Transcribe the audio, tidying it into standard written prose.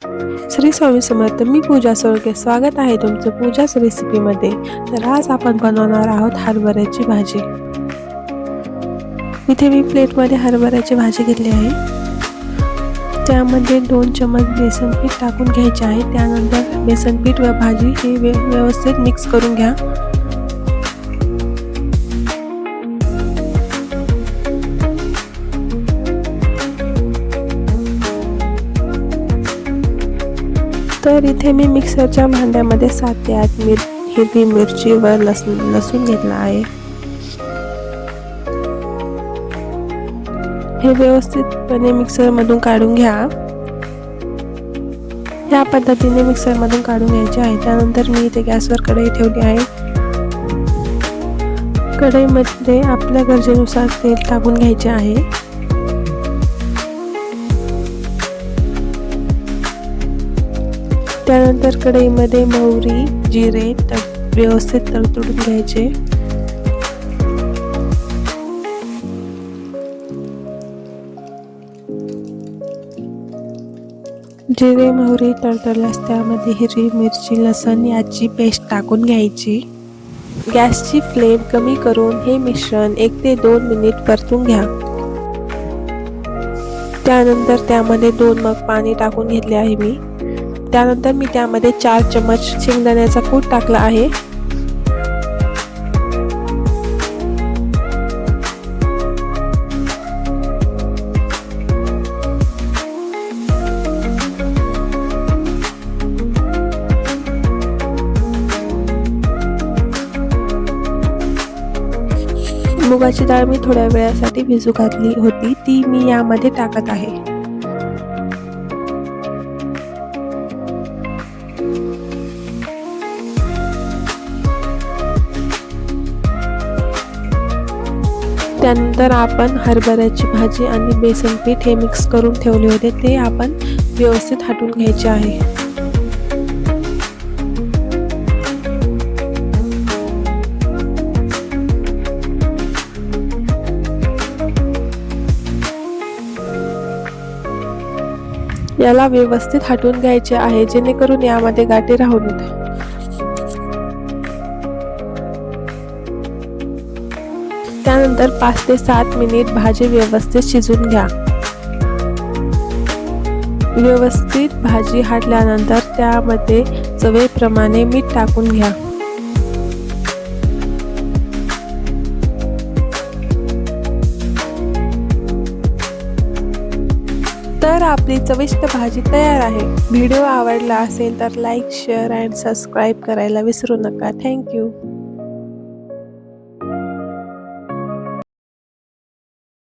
श्री स्वामी समर्थ. मी पूजा सोळके. स्वागत आहे तुमचं पूजाच रेसिपीमध्ये. तर आज आपण बनवणार आहोत हरभऱ्याची भाजी. इथे मी प्लेटमध्ये हरभऱ्याची भाजी घेतली आहे. त्यामध्ये 2 चमच बेसन पीठ टाकून घ्यायचे आहे. त्यानंतर बेसन पीठ व भाजी हे व्यवस्थित मिक्स करून घ्या. तर इथे मी मिक्सरच्या भांड्यामध्ये 7 ते 8 हिरवी मिरची व लसूण घेतला आहे. हे व्यवस्थितपणे मिक्सरमधून काढून घ्या. या पद्धतीने मिक्सरमधून काढून घ्यायचे आहे. त्यानंतर मी इथे गॅसवर कढई ठेवली आहे. कढईमध्ये आपल्या गरजेनुसार तेल टाकून घ्यायचे आहे. त्यानंतर कढईमध्ये मोहरी, जिरे व्यवस्थित तडतडून घ्यायचे. जिरे मोहरी तडतडल्यास त्यामध्ये हिरवी मिरची, लसूण याची पेस्ट टाकून घ्यायची. गॅसची फ्लेम कमी करून हे मिश्रण 1 ते 2 मिनिट परतून घ्या. त्यानंतर त्यामध्ये 2 मग पाणी टाकून घेतले आहे मी. त्यानंतर मी त्यामध्ये 4 चमच शेंगदाण्याचा कूट टाकला आहे. मुगाची डाळ मी थोड्या वेळासाठी भिजू घातली होती, ती मी यामध्ये टाकत आहे. त्यानंतर आपण हरभऱ्याची भाजी आणि बेसन पीठ हे मिक्स करून ठेवले होते, ते आपण व्यवस्थित हटवून घ्यायचे आहे. याला व्यवस्थित हटवून घ्यायचे आहे, जेणेकरून यामध्ये गाठी राहू नये. त्यानंतर 5 ते 7 मिनिट भाजी व्यवस्थित शिजून घ्या. व्यवस्थित भाजी हटल्यानंतर त्यामध्ये चवीप्रमाणे मीठ टाकून घ्या. तर आपली चविष्ट भाजी तयार आहे. व्हिडिओ आवडला असेल तर लाईक, शेअर अँड सबस्क्राईब करायला विसरू नका. थँक्यू.